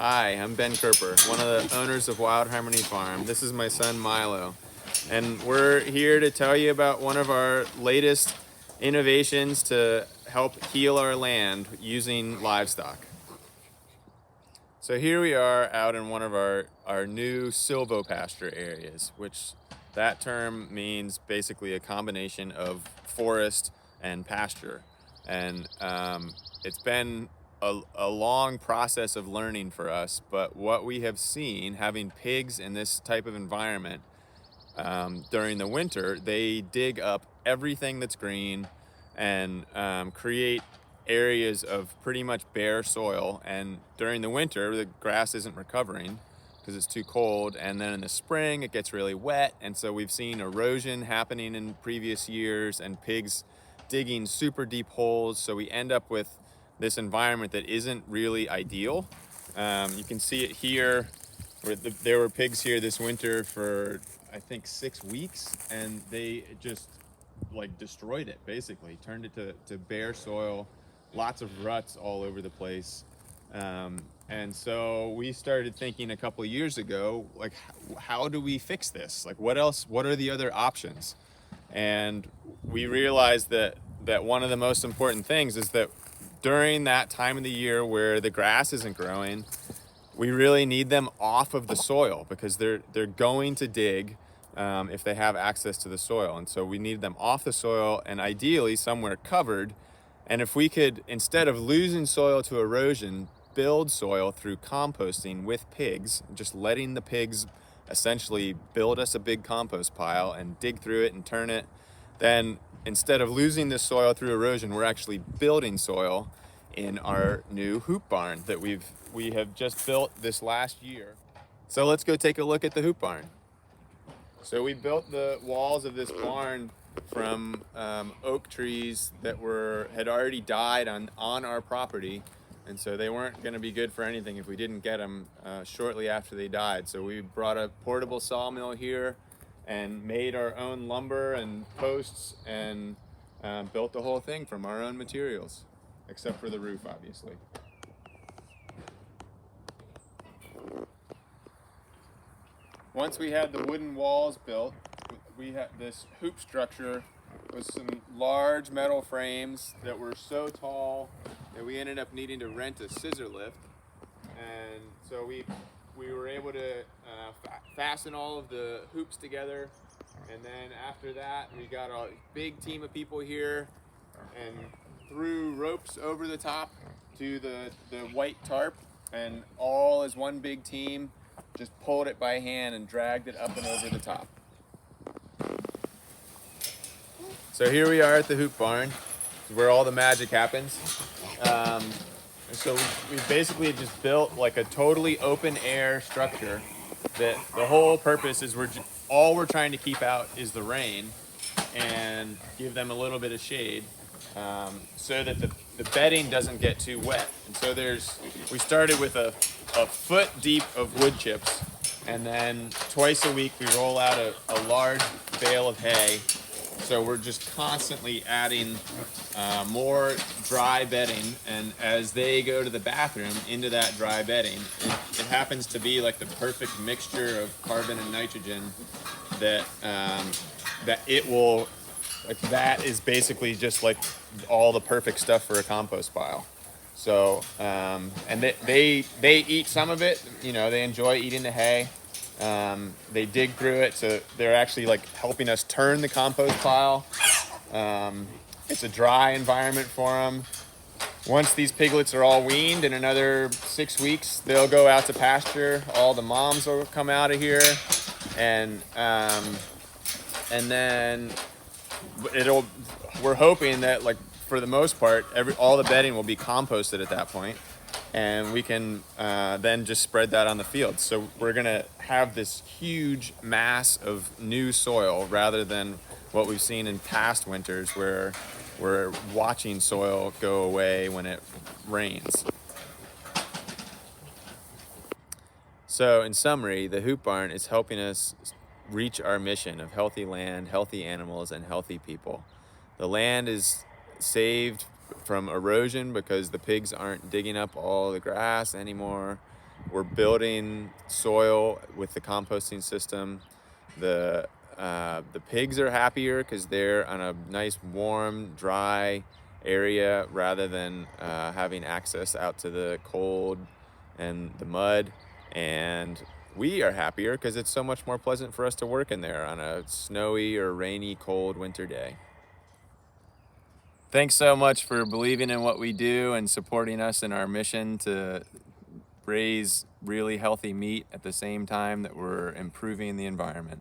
Hi, I'm Ben Kerper, one of the owners of Wild Harmony Farm. This is my son Milo, and we're here to tell you about one of our latest innovations to help heal our land using livestock. So here we are out in one of our new silvopasture areas, which that term means basically a combination of forest and pasture. And it's been a long process of learning for us, but what we have seen, having pigs in this type of environment, during the winter, they dig up everything that's green and create areas of pretty much bare soil. And during the winter, the grass isn't recovering because it's too cold. And then in the spring, it gets really wet. And so we've seen erosion happening in previous years and pigs digging super deep holes. So we end up with this environment that isn't really ideal. You can see it here. There were pigs here this winter for I think 6 weeks, and they just like destroyed it, basically turned it to bare soil, lots of ruts all over the place. And so we started thinking a couple of years ago, like, how do we fix this? Like, what else? What are the other options? And we realized that one of the most important things is that during that time of the year where the grass isn't growing, we really need them off of the soil because they're going to dig if they have access to the soil. And so we need them off the soil and ideally somewhere covered. And if we could, instead of losing soil to erosion, build soil through composting with pigs, just letting the pigs essentially build us a big compost pile and dig through it and turn it, then instead of losing this soil through erosion, we're actually building soil in our new hoop barn that we have just built this last year. So let's go take a look at the hoop barn. So we built the walls of this barn from oak trees that had already died on our property, and so they weren't going to be good for anything if we didn't get them shortly after they died. So we brought a portable sawmill here and made our own lumber and posts and built the whole thing from our own materials, except for the roof, obviously. Once we had the wooden walls built, we had this hoop structure with some large metal frames that were so tall that we ended up needing to rent a scissor lift. And so we were able to fasten all of the hoops together. And then after that, we got a big team of people here and threw ropes over the top to the white tarp, and all as one big team just pulled it by hand and dragged it up and over the top. So here we are at the hoop barn, where all the magic happens. So we basically just built like a totally open air structure that the whole purpose is all we're trying to keep out is the rain and give them a little bit of shade, so that the bedding doesn't get too wet. And so we started with a foot deep of wood chips, and then twice a week we roll out a large bale of hay. So we're just constantly adding more dry bedding, and as they go to the bathroom into that dry bedding, it happens to be like the perfect mixture of carbon and nitrogen that it will, like, that is basically just like all the perfect stuff for a compost pile. So and they eat some of it, they enjoy eating the hay. They dig through it, so they're actually like helping us turn the compost pile. It's a dry environment for them. Once these piglets are all weaned, in another 6 weeks, they'll go out to pasture. All the moms will come out of here, and then we're hoping that, like, for the most part, all the bedding will be composted at that point, and we can then just spread that on the field. So we're gonna have this huge mass of new soil rather than what we've seen in past winters where we're watching soil go away when it rains. So in summary, the hoop barn is helping us reach our mission of healthy land, healthy animals, and healthy people. The land is saved from erosion because the pigs aren't digging up all the grass anymore. We're building soil with the composting system. The pigs are happier because they're on a nice, warm, dry area rather than having access out to the cold and the mud. And we are happier because it's so much more pleasant for us to work in there on a snowy or rainy, cold winter day. Thanks so much for believing in what we do and supporting us in our mission to raise really healthy meat at the same time that we're improving the environment.